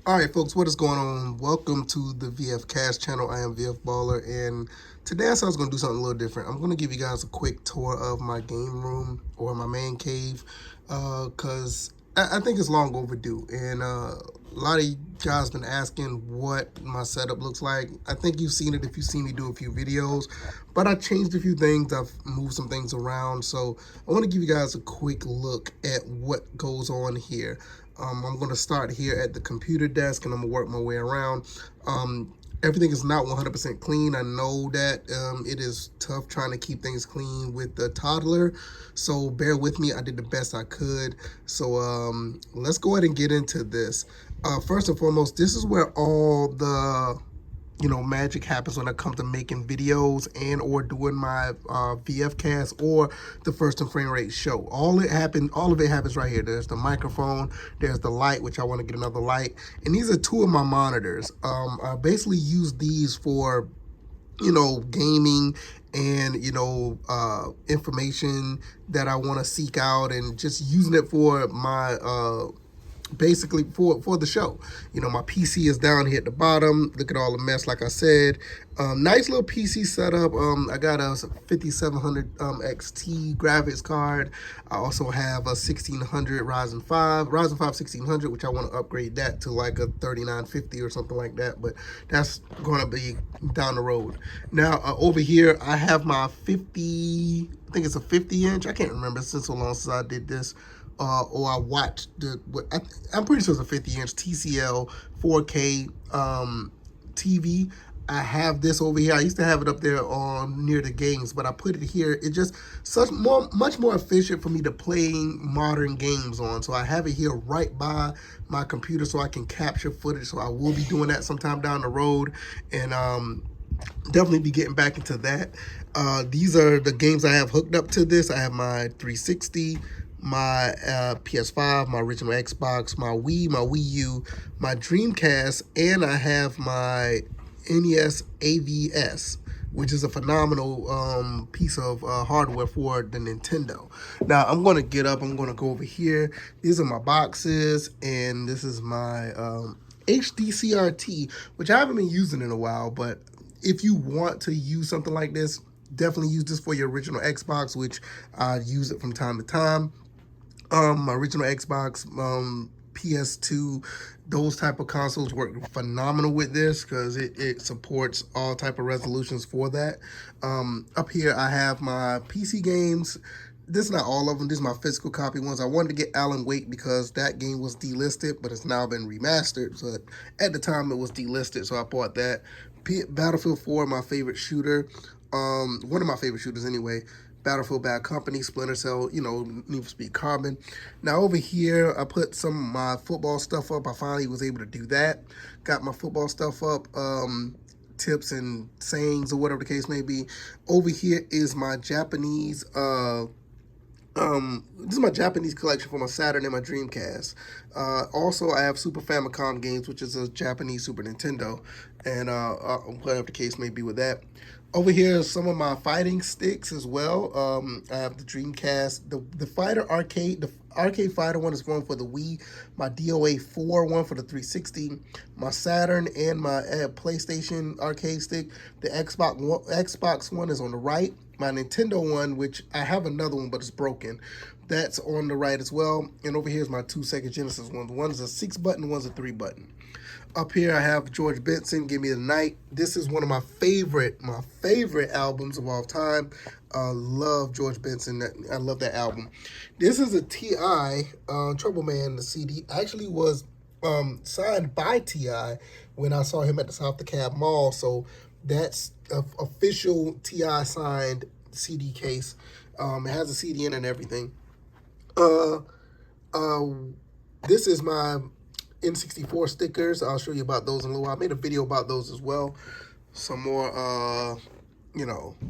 All right, folks, what is going on? Welcome to the VF Cast channel. I am VF Baller, and today I said I was going to do something a little different. I'm going to give you guys a quick tour of my game room or my man cave, because I think it's long overdue. And a lot of you guys been asking what my setup looks like. I think you've seen it if you've seen me do a few videos, but I changed a few things. I've moved some things around, so I want to give you guys a quick look at what goes on here. I'm going to start here at the computer desk and I'm going to work my way around. Everything is not 100% clean. I know that it is tough trying to keep things clean with the toddler, so bear with me. I did the best I could. So let's go ahead and get into this. First and foremost, this is where all the magic happens when it comes to making videos and or doing my VF cast or the First and Frame Rate show. All of it happens right here. There's the microphone, there's the light, which I want to get another light, and these are two of my monitors. I basically use these for gaming and information that I want to seek out, and just using it for my basically for the show. My PC is down here at the bottom. Look at all the mess, like I said. Nice little PC setup. I got a 5700 XT graphics card. I also have a 1600 Ryzen 5 1600, which I want to upgrade that to like a 3950 or something like that, but that's going to be down the road. Now over here I have my 50, I think it's a 50 inch, I can't remember, it's been so long since I did this, or I watched I'm pretty sure it's a 50-inch TCL 4K TV. I have this over here. I used to have it up there on near the games, but I put it here. It's just much more efficient for me to play modern games on. So I have it here right by my computer so I can capture footage. So I will be doing that sometime down the road, and definitely be getting back into that. These are the games I have hooked up to this. I have my 360, my PS5, my original Xbox, my Wii U, my Dreamcast, and I have my NES AVS, which is a phenomenal piece of hardware for the Nintendo. Now I'm going to get up, I'm going to go over here. These are my boxes, and this is my HD CRT, which I haven't been using in a while, but if you want to use something like this, definitely use this for your original Xbox, which I use it from time to time. My original Xbox, PS2, those type of consoles work phenomenal with this because it supports all type of resolutions for that. Up here I have my PC games. This is not all of them. This is my physical copy ones. I wanted to get Alan Wake because that game was delisted, but it's now been remastered. So at the time it was delisted, so I bought that. Battlefield 4, my favorite shooter. One of my favorite shooters anyway. Battlefield Bad Company, Splinter Cell, Need for Speed Carbon. Now over here, I put some of my football stuff up. I finally was able to do that. Got my football stuff up, tips and sayings or whatever the case may be. Over here is my Japanese, this is my Japanese collection for my Saturn and my Dreamcast. Also, I have Super Famicom games, which is a Japanese Super Nintendo, and whatever the case may be with that. Over here are some of my fighting sticks as well. I have the Dreamcast, the Fighter Arcade, the Arcade Fighter one is one for the Wii, my DOA 4 one for the 360, my Saturn and my PlayStation arcade stick. The Xbox one is on the right. My Nintendo one, which I have another one, but it's broken, that's on the right as well. And over here is my two Sega Genesis ones. One's a 6-button, one's a 3-button. Up here I have George Benson, Give Me the Night. This is one of my favorite albums of all time. Love George Benson. I love that album. This is a T.I. Trouble Man. The CD actually was signed by T.I. when I saw him at the South DeKalb Mall. So that's an official T.I. signed CD case. It has a CD in it and everything. This is my N64 stickers. I'll show you about those in a little while. I made a video about those as well. Some more,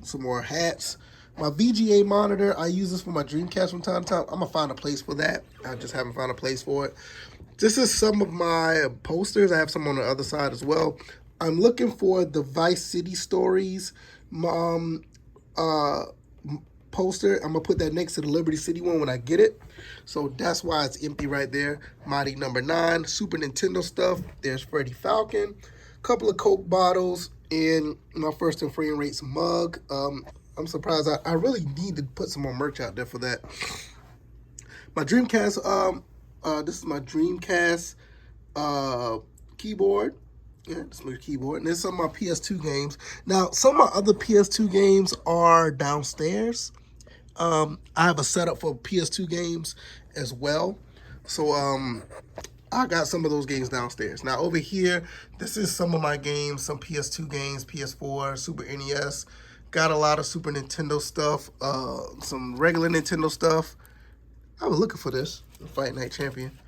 some more hats. My VGA monitor, I use this for my Dreamcast from time to time. I'm gonna find a place for that. I just haven't found a place for it. This is some of my posters. I have some on the other side as well. I'm looking for the Vice City Stories poster. I'm gonna put that next to the Liberty City one when I get it. So that's why it's empty right there. Mighty number 9, Super Nintendo stuff. There's Freddie Falcon, couple of Coke bottles, and my First and Frame Rates mug. I'm surprised. I really need to put some more merch out there for that. My Dreamcast, this is my Dreamcast keyboard. Yeah, this is my keyboard. And there's some of my PS2 games. Now, some of my other PS2 games are downstairs. I have a setup for PS2 games as well. So I got some of those games downstairs. Now over here, this is some of my games, some PS2 games, PS4, Super NES. Got a lot of Super Nintendo stuff, some regular Nintendo stuff. I was looking for this, Fight Night Champion.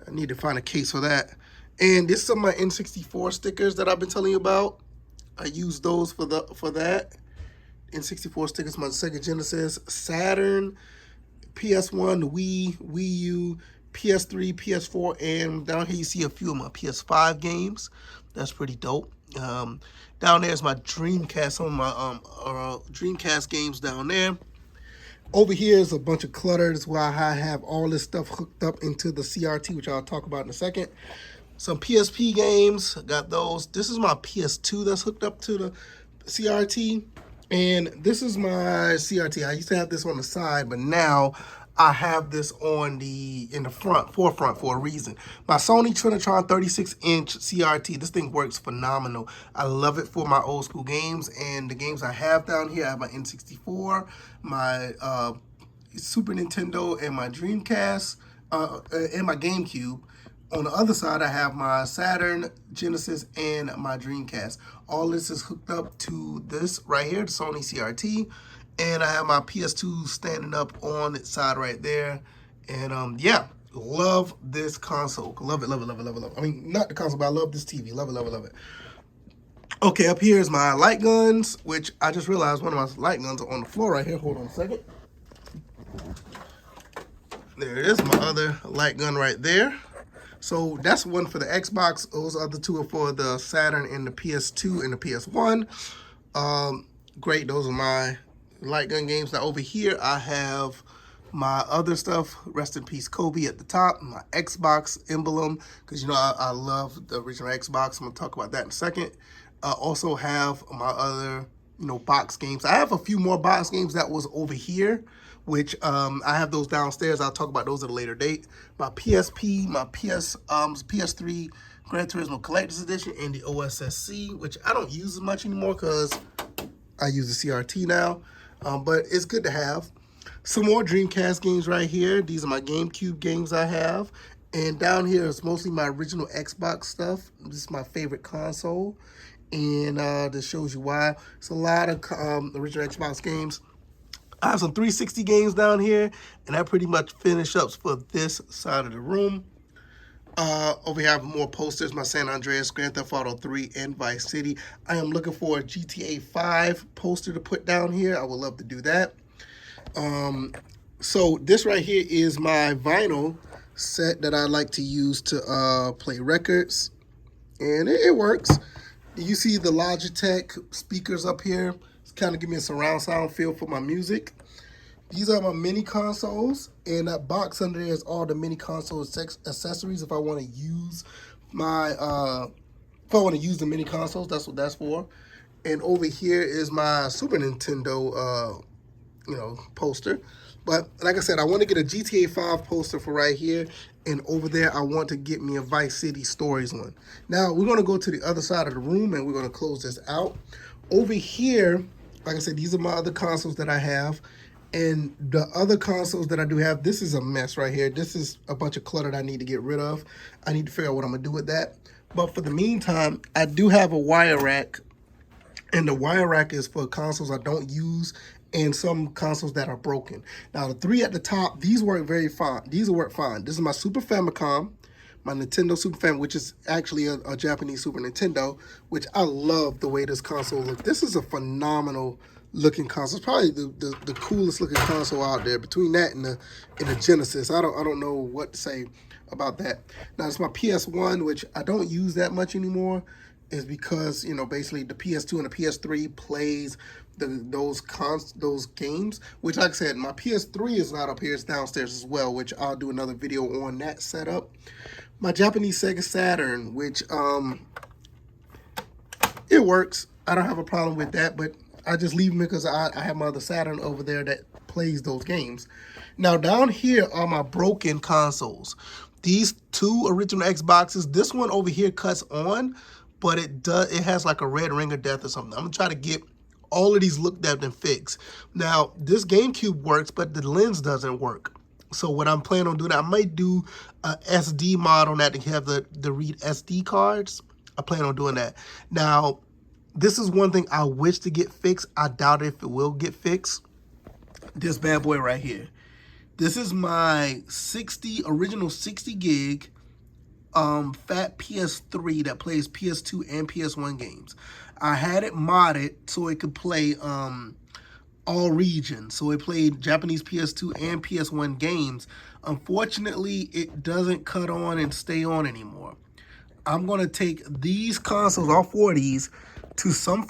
I need to find a case for that. And this is some of my N64 stickers that I've been telling you about. I use those for that. N64 stickers, my Sega Genesis, Saturn, PS1, Wii, Wii U, PS3, PS4, and down here you see a few of my PS5 games. That's pretty dope. Down there is my Dreamcast, some of my Dreamcast games down there. Over here is a bunch of clutter. That's why I have all this stuff hooked up into the CRT, which I'll talk about in a second. Some PSP games, got those. This is my PS2 that's hooked up to the CRT. And this is my CRT. I used to have this on the side, but now I have this in the forefront for a reason. My Sony Trinitron 36-inch CRT. This thing works phenomenal. I love it for my old school games, and the games I have down here, I have my N64, my Super Nintendo, and my Dreamcast, and my GameCube. On the other side, I have my Saturn, Genesis, and my Dreamcast. All this is hooked up to this right here, the Sony CRT. And I have my PS2 standing up on its side right there. And yeah, love this console. Love it, love it, love it, love it, love it. I mean, not the console, but I love this TV. Love it, love it, love it. Okay, up here is my light guns, which I just realized one of my light guns are on the floor right here. Hold on a second. There it is, my other light gun right there. So that's one for the Xbox. Those other two are for the Saturn and the PS2 and the PS1. Great, those are my light gun games. Now over here I have my other stuff. Rest in peace Kobe at the top. My Xbox emblem, because you know I love the original Xbox. I'm gonna talk about that in a second. I also have my other box games. I have a few more box games that was over here, which I have those downstairs. I'll talk about those at a later date. My PSP, my PS3 Gran Turismo Collector's Edition, and the OSSC, which I don't use as much anymore because I use the CRT now, but it's good to have. Some more Dreamcast games right here. These are my GameCube games I have. And down here is mostly my original Xbox stuff. This is my favorite console. And this shows you why. It's a lot of original Xbox games. I have some 360 games down here, and that pretty much finish up for this side of the room. Over here I have more posters, my San Andreas, Grand Theft Auto 3, and Vice City. I am looking for a GTA 5 poster to put down here. I would love to do that. So this right here is my vinyl set that I like to use to play records, and it works. You see the Logitech speakers up here. It's kind of give me a surround sound feel for my music. These are my mini consoles, and that box under there is all the mini console accessories. If I want to use the mini consoles, that's what that's for. And over here is my Super Nintendo, poster. But like I said, I want to get a GTA 5 poster for right here, and over there I want to get me a Vice City Stories one. Now we're going to go to the other side of the room, and we're going to close this out. Over here, like I said, these are my other consoles that I have. And the other consoles that I do have, this is a mess right here. This is a bunch of clutter that I need to get rid of. I need to figure out what I'm going to do with that. But for the meantime, I do have a wire rack. And the wire rack is for consoles I don't use and some consoles that are broken. Now, the three at the top, these work very fine. These work fine. This is my Super Famicom, my Nintendo Super Famicom, which is actually a Japanese Super Nintendo, which I love the way this console looks. This is a phenomenal looking console. It's probably the coolest looking console out there. Between that and the Genesis, I don't know what to say about that. Now it's my PS1, which I don't use that much anymore, is because, you know, basically the PS2 and the PS3 plays those games, which, like I said, my PS3 is not up here, it's downstairs as well, which I'll do another video on that setup. My Japanese Sega Saturn, which it works. I don't have a problem with that, but I just leave them because I have my other Saturn over there that plays those games. Now down here are my broken consoles. These two original Xboxes. This one over here cuts on, but it has like a red ring of death or something. I'm gonna try to get all of these looked at and fixed. Now this GameCube works, but the lens doesn't work. So what I'm planning on doing, I might do a SD mod on that to have the read SD cards. I plan on doing that. Now, this is one thing I wish to get fixed. I doubt if it will get fixed. This bad boy right here. This is my original 60 gig fat PS3 that plays PS2 and PS1 games. I had it modded so it could play all regions. So it played Japanese PS2 and PS1 games. Unfortunately, it doesn't cut on and stay on anymore. I'm going to take these consoles, all four of these, to some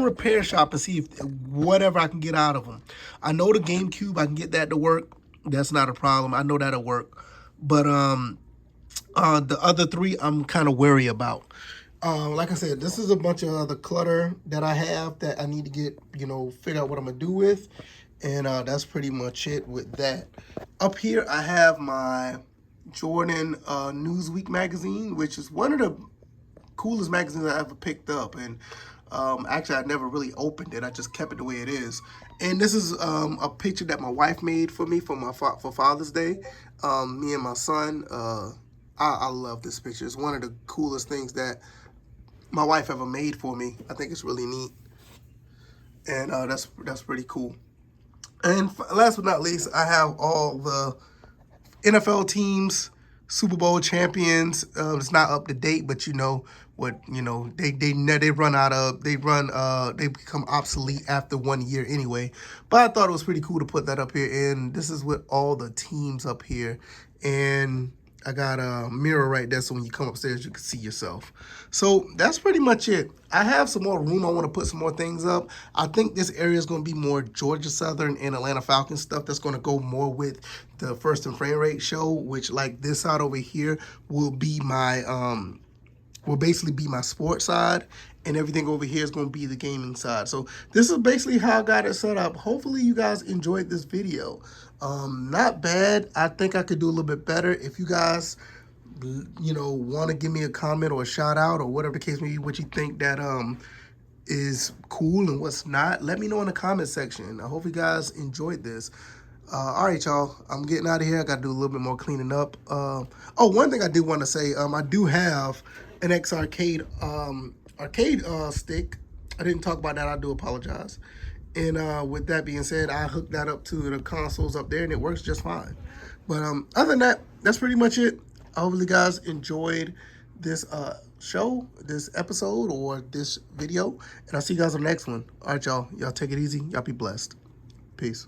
repair shop and see if whatever I can get out of them. I know the GameCube, I can get that to work. That's not a problem. I know that'll work. But the other three, I'm kind of wary about. Like I said, this is a bunch of other clutter that I have that I need to get, you know, figure out what I'm going to do with. And that's pretty much it with that. Up here, I have my Jordan Newsweek magazine, which is one of the coolest magazines I ever picked up. And actually, I never really opened it. I just kept it the way it is. And this is a picture that my wife made for me for Father's Day. Me and my son. I love this picture. It's one of the coolest things that my wife ever made for me. I think it's really neat. And that's pretty cool. And last but not least, I have all the NFL teams, Super Bowl champions. It's not up to date, but you know what, you know, they become obsolete after 1 year anyway. But I thought it was pretty cool to put that up here. And this is with all the teams up here. And I got a mirror right there, so when you come upstairs, you can see yourself. So that's pretty much it. I have some more room. I want to put some more things up. I think this area is going to be more Georgia Southern and Atlanta Falcons stuff. That's going to go more with the First and Frame Rate show, which, like this side over here, will be my will basically be my sports side, and everything over here is going to be the gaming side. So this is basically how I got it set up. Hopefully you guys enjoyed this video. Not bad. I think I could do a little bit better. If you guys, you know, want to give me a comment or a shout out or whatever the case may be, what you think that is cool and what's not, let me know in the comment section. I hope you guys enjoyed this. All right, y'all, I'm getting out of here. I got to do a little bit more cleaning up. Oh, one thing I do want to say, I do have an X-Arcade arcade stick. I didn't talk about that. I do apologize. And with that being said, I hooked that up to the consoles up there, and it works just fine. But other than that, that's pretty much it. I hope you guys enjoyed this show, this episode, or this video. And I'll see you guys on the next one. All right, y'all. Y'all take it easy. Y'all be blessed. Peace.